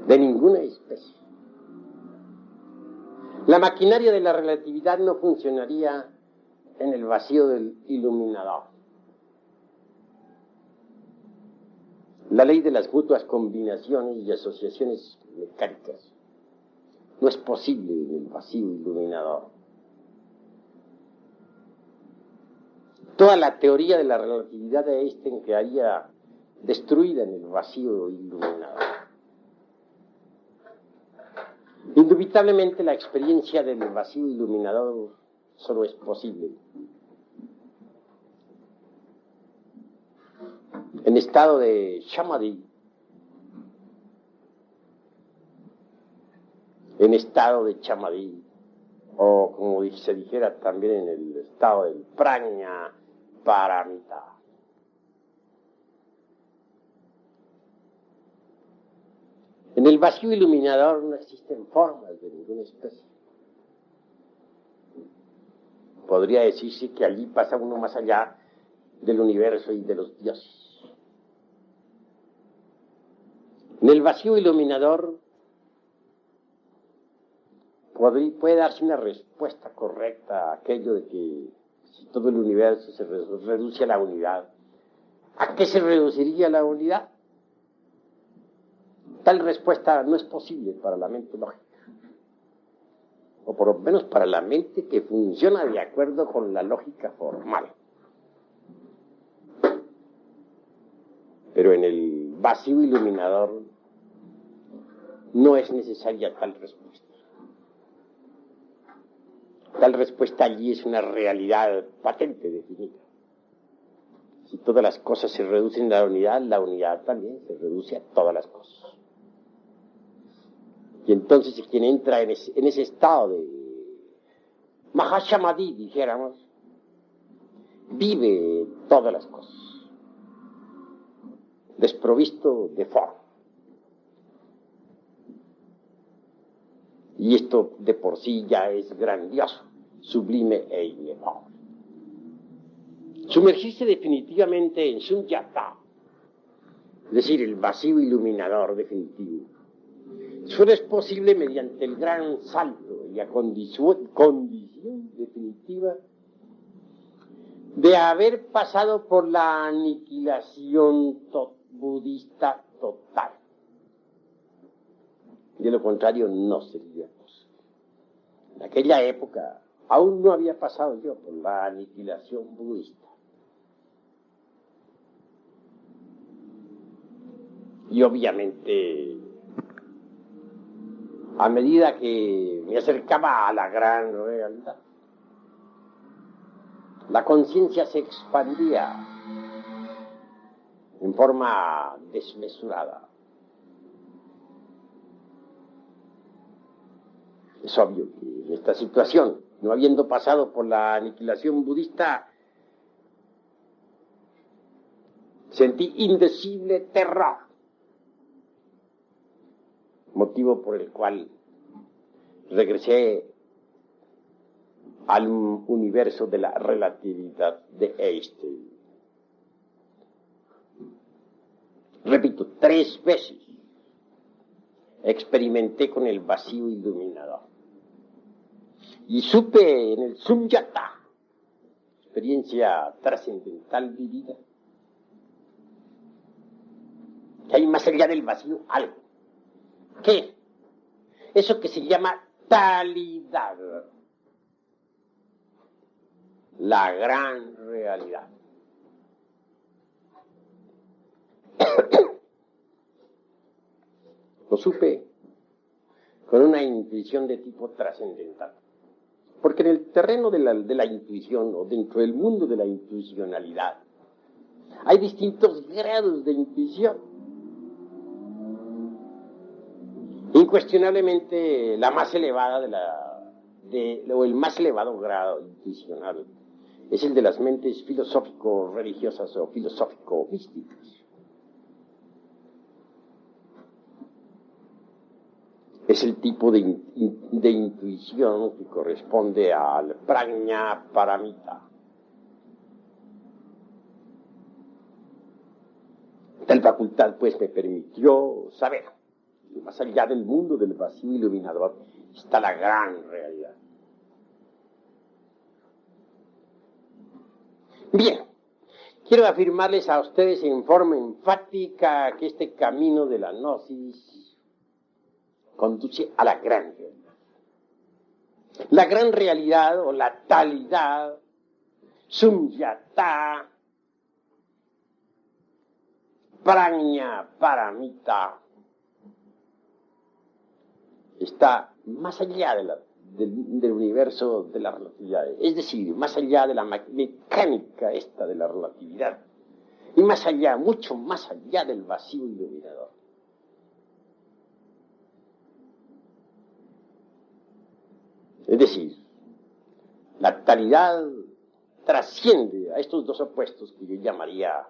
de ninguna especie. La maquinaria de la relatividad no funcionaría en el vacío del iluminador. La ley de las mutuas combinaciones y asociaciones mecánicas no es posible en el vacío iluminador. Toda la teoría de la relatividad de Einstein quedaría destruida en el vacío iluminador. Indubitablemente la experiencia del vacío iluminador solo es posible en estado de samadhi, en estado de samadhi, o como se dijera también en el estado del prajna paramita. En el vacío iluminador no existen formas de ninguna especie. Podría decirse que allí pasa uno más allá del universo y de los dioses. En el vacío iluminador puede darse una respuesta correcta a aquello de que si todo el universo se reduce a la unidad, ¿a qué se reduciría la unidad? Tal respuesta no es posible para la mente lógica, o por lo menos para la mente que funciona de acuerdo con la lógica formal. Pero en el vacío iluminador no es necesaria tal respuesta. Tal respuesta allí es una realidad patente, definida. Si todas las cosas se reducen a la unidad también se reduce a todas las cosas. Y entonces quien entra en ese estado de Mahasamadhi, dijéramos, vive todas las cosas, desprovisto de forma. Y esto de por sí ya es grandioso, sublime e inefable. Sumergirse definitivamente en Sunyata, es decir, el vacío iluminador definitivo, solo es posible mediante el gran salto y la condición definitiva de haber pasado por la aniquilación budista total. De lo contrario, no sería posible. En aquella época aún no había pasado yo por la aniquilación budista. Y obviamente, a medida que me acercaba a la gran realidad, la conciencia se expandía en forma desmesurada. Es obvio que en esta situación, no habiendo pasado por la aniquilación budista, sentí indecible terror, motivo por el cual regresé al universo de la relatividad de Einstein. Repito, 3 veces experimenté con el vacío iluminador. Y supe en el Sunyata, experiencia trascendental vivida, que hay más allá del vacío algo. ¿Qué? Eso que se llama talidad. La gran realidad. Lo supe con una intuición de tipo trascendental. Porque en el terreno de la intuición, o dentro del mundo de la intuicionalidad, hay distintos grados de intuición. Incuestionablemente, la más elevada o el más elevado grado intuicional es el de las mentes filosófico-religiosas o filosófico-místicas. Es el tipo de intuición que corresponde al prajna paramita. Tal facultad, pues, me permitió saber que más allá del mundo del vacío iluminador está la gran realidad. Bien, quiero afirmarles a ustedes en forma enfática que este camino de la gnosis conduce a la gran realidad. La gran realidad o la talidad, Sunyata, prajna paramita, está más allá del universo de la relatividad, es decir, más allá de la mecánica esta de la relatividad, y más allá, mucho más allá del vacío iluminador. Es decir, la talidad trasciende a estos dos opuestos que yo llamaría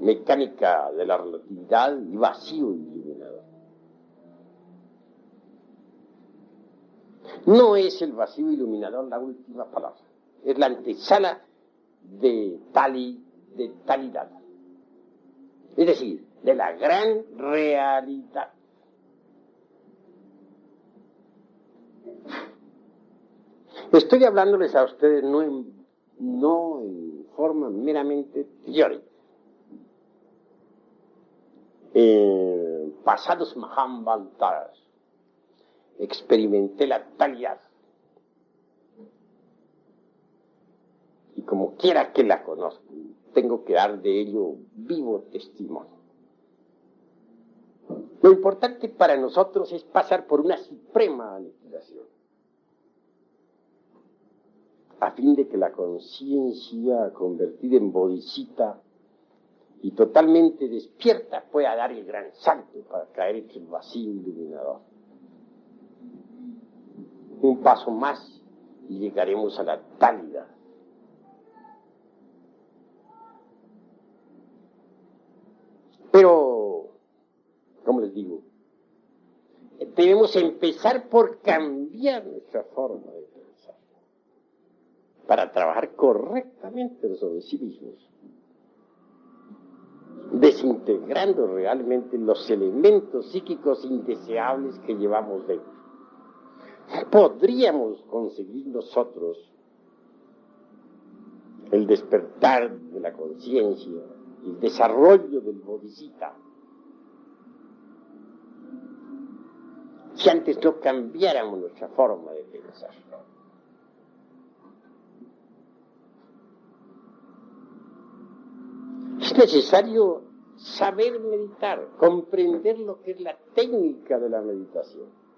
mecánica de la relatividad y vacío iluminador. No es el vacío iluminador la última palabra, es la antesala de talidad, es decir, de la gran realidad. Estoy hablándoles a ustedes no en forma meramente teórica. En pasados Mahambaltaras experimenté la talidad. Y como quiera que la conozca, tengo que dar de ello vivo testimonio. Lo importante para nosotros es pasar por una suprema aniquilación, a fin de que la conciencia convertida en bodhisattva y totalmente despierta pueda dar el gran salto para caer en el vacío iluminador. Un paso más y llegaremos a la talidad. Pero, como les digo, debemos empezar por cambiar nuestra forma de pensar, para trabajar correctamente sobre sí mismos, desintegrando realmente los elementos psíquicos indeseables que llevamos dentro. Podríamos conseguir nosotros el despertar de la conciencia, el desarrollo del bodhisattva, si antes no cambiáramos nuestra forma de pensar. Es necesario saber meditar, comprender lo que es la técnica de la meditación.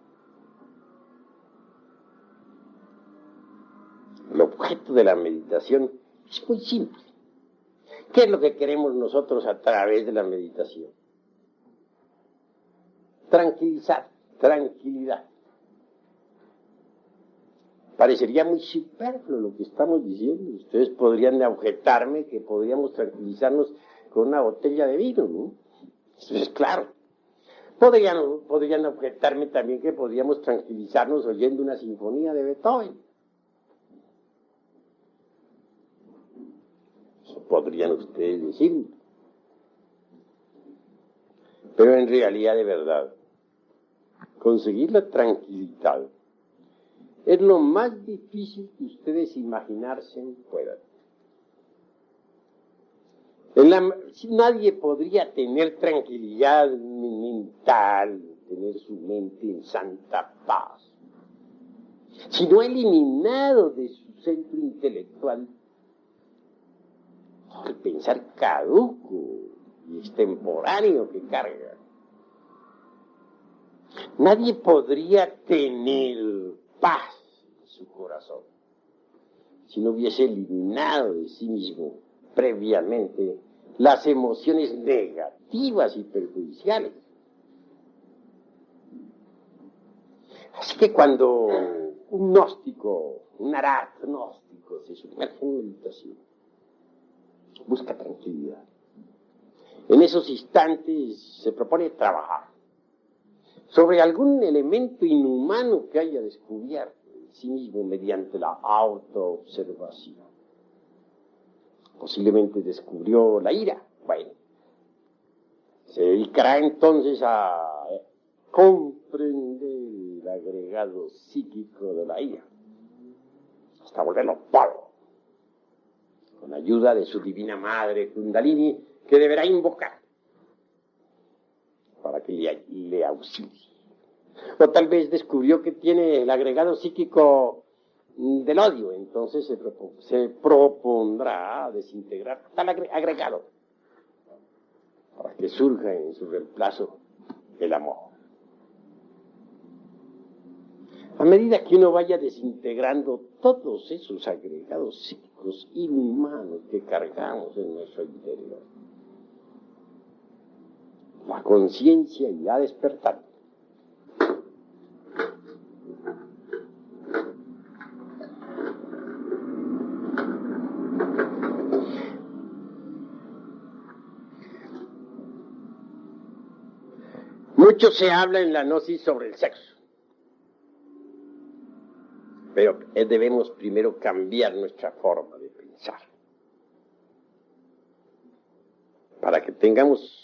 El objeto de la meditación es muy simple. ¿Qué es lo que queremos nosotros a través de la meditación? Tranquilidad. Parecería muy superfluo lo que estamos diciendo. Ustedes podrían objetarme que podríamos tranquilizarnos con una botella de vino, ¿no? Eso es claro. Podrían objetarme también que podríamos tranquilizarnos oyendo una sinfonía de Beethoven. Eso podrían ustedes decir. Pero en realidad, de verdad, conseguir la tranquilidad es lo más difícil que ustedes imaginarse puedan. Nadie podría tener tranquilidad mental, tener su mente en santa paz, si no ha eliminado de su centro intelectual el pensar caduco y extemporáneo que carga. Nadie podría tener paz en su corazón si no hubiese eliminado de sí mismo previamente las emociones negativas y perjudiciales. Así que cuando un gnóstico, un arat gnóstico se sumerge en meditación, busca tranquilidad. En esos instantes se propone trabajar sobre algún elemento inhumano que haya descubierto en sí mismo mediante la autoobservación. Posiblemente descubrió la ira. Bueno, se dedicará entonces a comprender el agregado psíquico de la ira, hasta volverlo polvo, con ayuda de su divina madre Kundalini, que deberá invocar para que le auxilie. O tal vez descubrió que tiene el agregado psíquico del odio, entonces se propondrá desintegrar tal agregado para que surja en su reemplazo el amor. A medida que uno vaya desintegrando todos esos agregados psíquicos, psíquicos inhumanos que cargamos en nuestro interior. La conciencia irá despertando. Mucho se habla en la gnosis sobre el sexo, pero debemos primero cambiar nuestra forma de pensar para que tengamos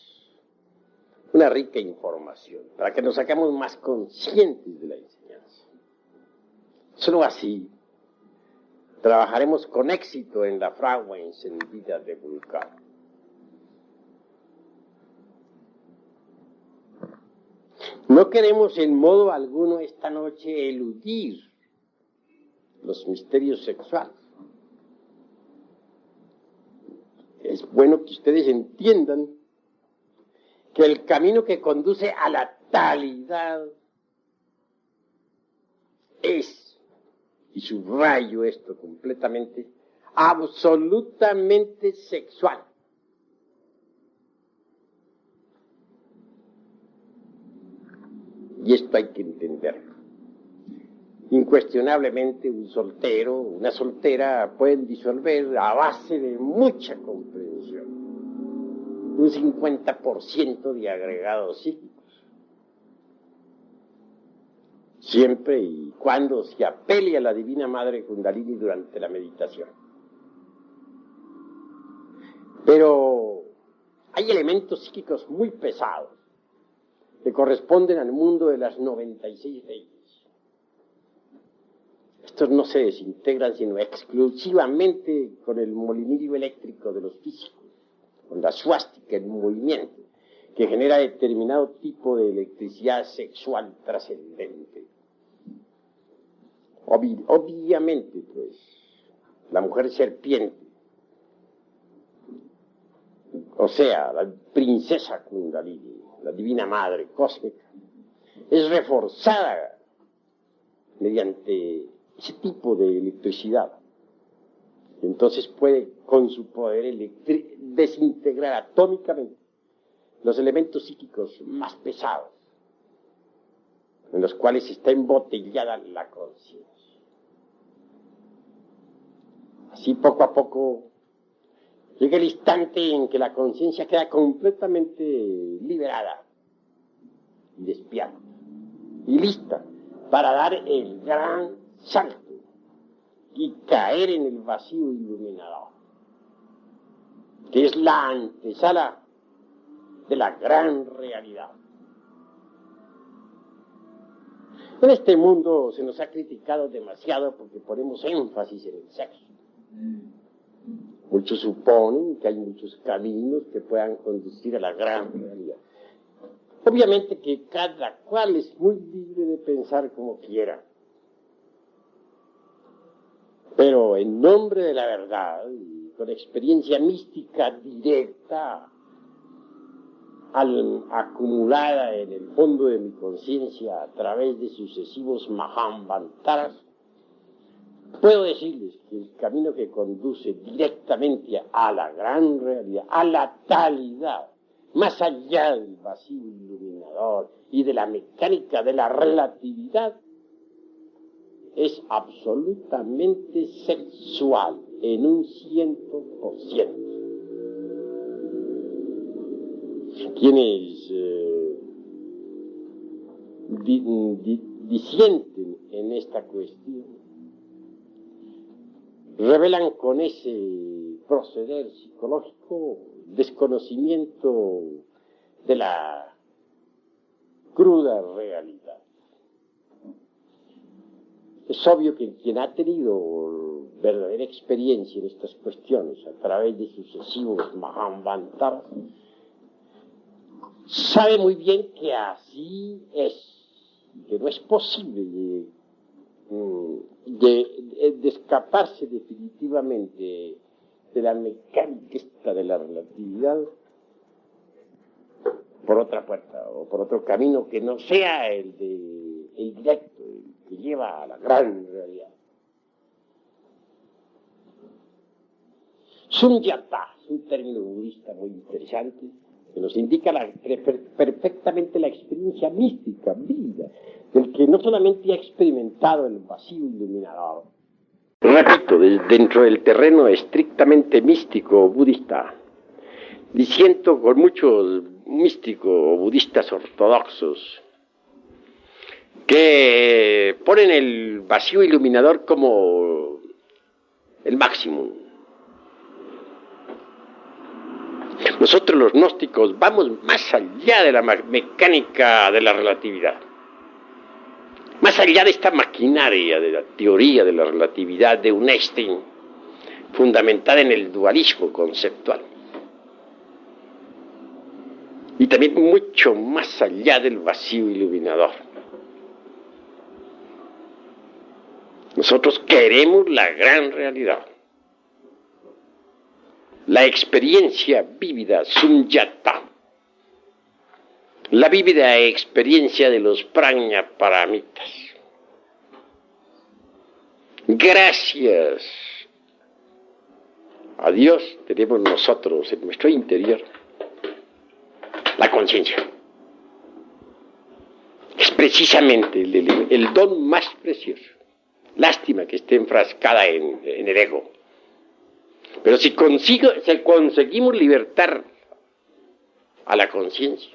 una rica información, para que nos hagamos más conscientes de la enseñanza. Solo así trabajaremos con éxito en la fragua encendida de Vulcano. No queremos en modo alguno esta noche eludir los misterios sexuales. Es bueno que ustedes entiendan que el camino que conduce a la talidad es, y subrayo esto completamente, absolutamente sexual. Y esto hay que entenderlo. Incuestionablemente un soltero, una soltera pueden disolver a base de mucha comprensión un 50% de agregados psíquicos. Siempre y cuando se apele a la Divina Madre Kundalini durante la meditación. Pero hay elementos psíquicos muy pesados que corresponden al mundo de las 96 leyes. Estos no se desintegran sino exclusivamente con el molinillo eléctrico de los físicos, con la suástica en movimiento, que genera determinado tipo de electricidad sexual trascendente. Obviamente, pues, la mujer serpiente, o sea, la princesa Kundalini, la divina madre cósmica, es reforzada mediante ese tipo de electricidad. Entonces puede, con su poder desintegrar atómicamente los elementos psíquicos más pesados, en los cuales está embotellada la conciencia. Así poco a poco llega el instante en que la conciencia queda completamente liberada y despierta y lista para dar el gran salto y caer en el vacío iluminador, que es la antesala de la gran realidad. En este mundo se nos ha criticado demasiado porque ponemos énfasis en el sexo. Muchos suponen que hay muchos caminos que puedan conducir a la gran realidad. Obviamente que cada cual es muy libre de pensar como quiera. Pero en nombre de la verdad, y con experiencia mística directa, acumulada en el fondo de mi conciencia a través de sucesivos Mahamvantaras, puedo decirles que el camino que conduce directamente a la gran realidad, a la talidad, más allá del vacío iluminador y de la mecánica de la relatividad, es absolutamente sexual en un 100%. Quienes disienten en esta cuestión revelan con ese proceder psicológico desconocimiento de la cruda realidad. Es obvio que quien ha tenido verdadera experiencia en estas cuestiones a través de sucesivos Mahamvantaras sabe muy bien que así es, que no es posible de escaparse definitivamente de la mecánica esta de la relatividad por otra puerta o por otro camino que no sea el directo, el que lleva a la gran realidad. Sunyata es un término budista muy interesante que nos indica perfectamente la experiencia mística, vida, del que no solamente ha experimentado el vacío iluminador. Repito, dentro del terreno estrictamente místico budista, diciendo con muchos místicos budistas ortodoxos que ponen el vacío iluminador como el máximo. Nosotros los gnósticos vamos más allá de la mecánica de la relatividad, más allá de esta maquinaria de la teoría de la relatividad de un Einstein, fundamentada en el dualismo conceptual. Y también mucho más allá del vacío iluminador. Nosotros queremos la gran realidad, la experiencia vívida, sunyata, la vívida experiencia de los prajnaparamitas. Gracias a Dios tenemos nosotros en nuestro interior la conciencia. Es precisamente el don más precioso. Lástima que esté enfrascada en el ego. Pero si conseguimos libertar a la conciencia,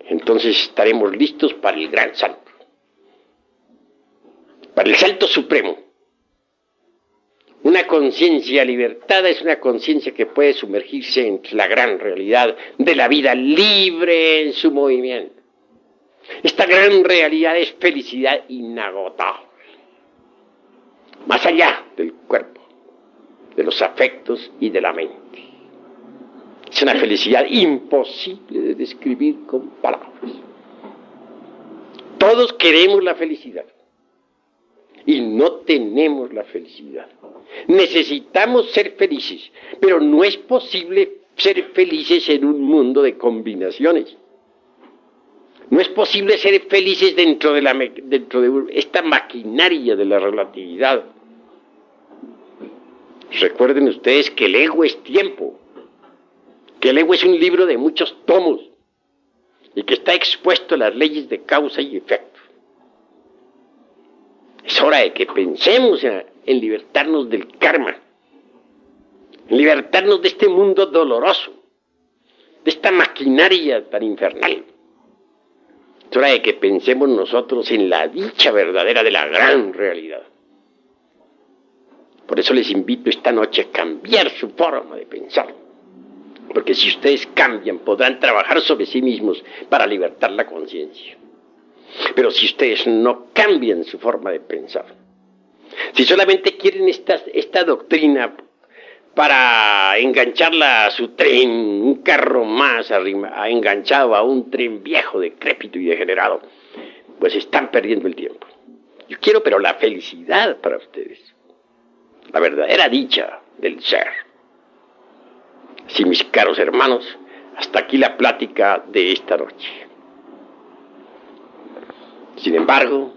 entonces estaremos listos para el gran salto, para el salto supremo. Una conciencia libertada es una conciencia que puede sumergirse en la gran realidad de la vida libre en su movimiento. Esta gran realidad es felicidad inagotable, más allá del cuerpo, de los afectos y de la mente. Es una felicidad imposible de describir con palabras. Todos queremos la felicidad y no tenemos la felicidad. Necesitamos ser felices, pero no es posible ser felices en un mundo de combinaciones. No es posible ser felices dentro de esta maquinaria de la relatividad. Recuerden ustedes que el ego es tiempo, que el ego es un libro de muchos tomos y que está expuesto a las leyes de causa y efecto. Es hora de que pensemos en libertarnos del karma, en libertarnos de este mundo doloroso, de esta maquinaria tan infernal. Es hora de que pensemos nosotros en la dicha verdadera de la gran realidad. Por eso les invito esta noche a cambiar su forma de pensar. Porque si ustedes cambian, podrán trabajar sobre sí mismos para libertar la conciencia. Pero si ustedes no cambian su forma de pensar, si solamente quieren esta doctrina para engancharla a su tren, un carro más enganchado a un tren viejo, decrépito y degenerado, pues están perdiendo el tiempo. Yo quiero, pero la felicidad para ustedes, la verdadera dicha del ser. Sí, mis caros hermanos, hasta aquí la plática de esta noche. Sin embargo,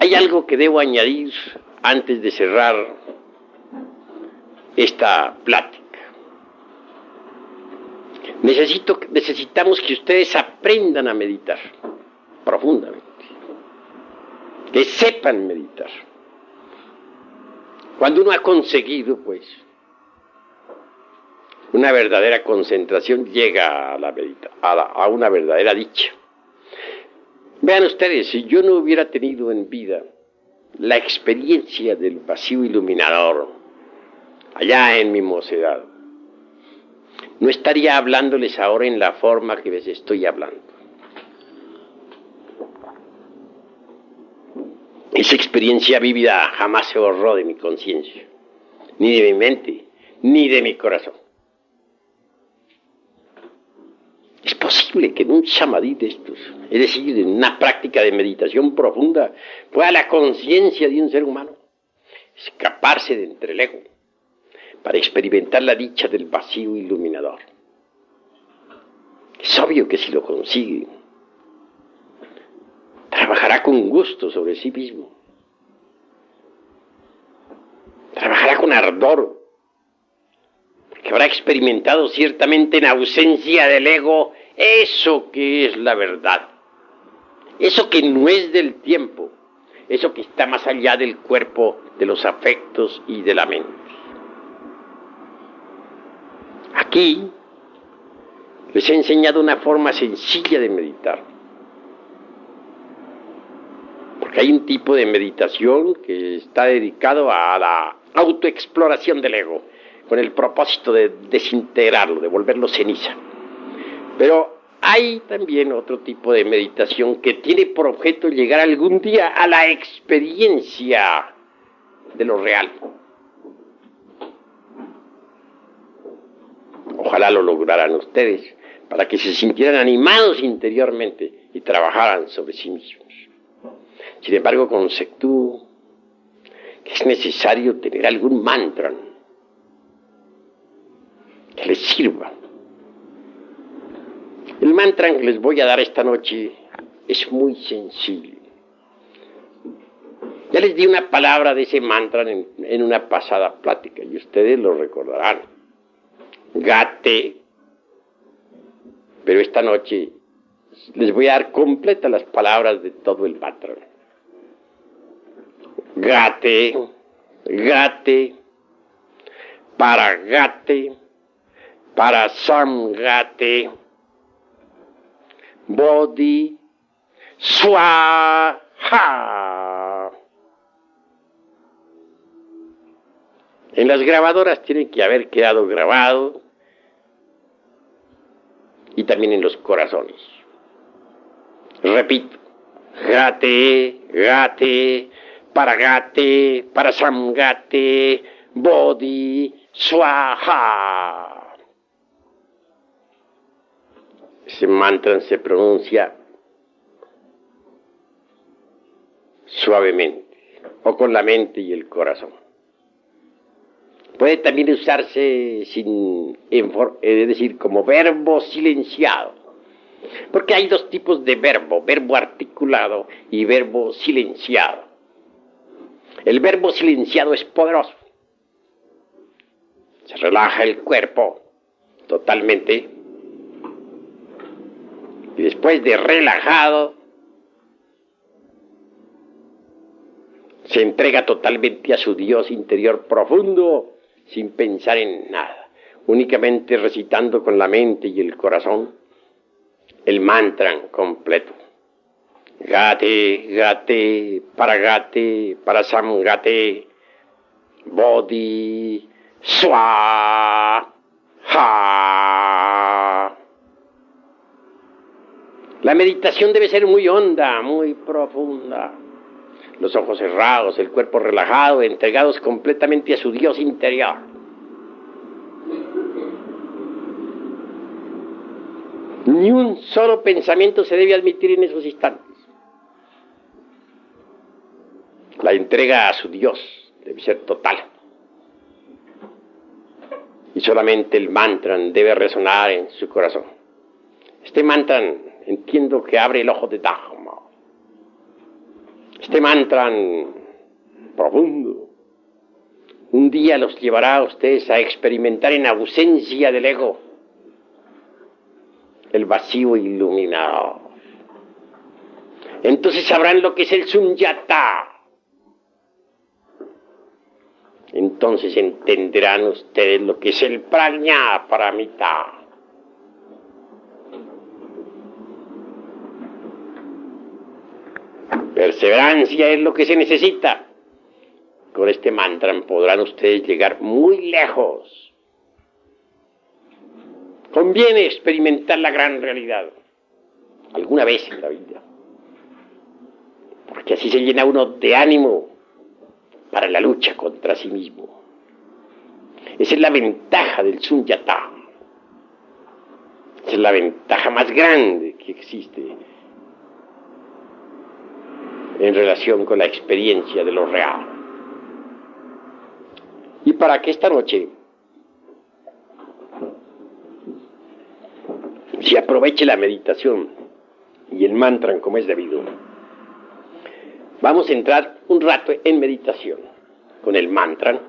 hay algo que debo añadir antes de cerrar esta plática. Necesitamos que ustedes aprendan a meditar profundamente, que sepan meditar. Cuando uno ha conseguido, pues, una verdadera concentración, llega a una verdadera dicha. Vean ustedes, si yo no hubiera tenido en vida la experiencia del vacío iluminador, allá en mi mocedad, no estaría hablándoles ahora en la forma que les estoy hablando. Esa experiencia vívida jamás se borró de mi conciencia, ni de mi mente, ni de mi corazón. Es posible que en un samadhi de estos, es decir, en una práctica de meditación profunda, pueda la conciencia de un ser humano escaparse de entre el ego para experimentar la dicha del vacío iluminador. Es obvio que si lo consigue, trabajará con gusto sobre sí mismo. con ardor, porque habrá experimentado ciertamente en ausencia del ego eso que es la verdad, eso que no es del tiempo, eso que está más allá del cuerpo, de los afectos y de la mente. Aquí les he enseñado una forma sencilla de meditar, porque hay un tipo de meditación que está dedicado a la autoexploración del ego, con el propósito de desintegrarlo, de volverlo ceniza. Pero hay también otro tipo de meditación que tiene por objeto llegar algún día a la experiencia de lo real. Ojalá lo lograran ustedes, para que se sintieran animados interiormente y trabajaran sobre sí mismos. Sin embargo, conceptúo que es necesario tener algún mantra que les sirva. El mantra que les voy a dar esta noche es muy sencillo. Ya les di una palabra de ese mantra en una pasada plática y ustedes lo recordarán. Gate. Pero esta noche les voy a dar completas las palabras de todo el mantra. Gate, gate, para samgate, bodhi, swaha. En las grabadoras tiene que haber quedado grabado y también en los corazones. Repito, gate, gate, para samgate, bodhi, swaha. Ese mantra se pronuncia suavemente, o con la mente y el corazón. Puede también usarse es decir, como verbo silenciado. Porque hay dos tipos de verbo articulado y verbo silenciado. El verbo silenciado es poderoso. Se relaja el cuerpo totalmente. Y después de relajado, se entrega totalmente a su Dios interior profundo, sin pensar en nada, únicamente recitando con la mente y el corazón el mantra completo. Gate, gate, para samgate, bodhi, swaha. La meditación debe ser muy honda, muy profunda. Los ojos cerrados, el cuerpo relajado, entregados completamente a su Dios interior. Ni un solo pensamiento se debe admitir en esos instantes. La entrega a su Dios debe ser total. Y solamente el mantra debe resonar en su corazón. Este mantra entiendo que abre el ojo de Dharma. Este mantra profundo un día los llevará a ustedes a experimentar en ausencia del ego el vacío iluminado. Entonces sabrán lo que es el sunyata. Entonces entenderán ustedes lo que es el prajna paramita. Perseverancia es lo que se necesita. Con este mantra podrán ustedes llegar muy lejos. Conviene experimentar la gran realidad alguna vez en la vida, porque así se llena uno de ánimo para la lucha contra sí mismo. Esa es la ventaja del sunyata. Esa es la ventaja más grande que existe en relación con la experiencia de lo real. Y para que esta noche se aproveche la meditación y el mantra como es debido, vamos a entrar un rato en meditación con el mantra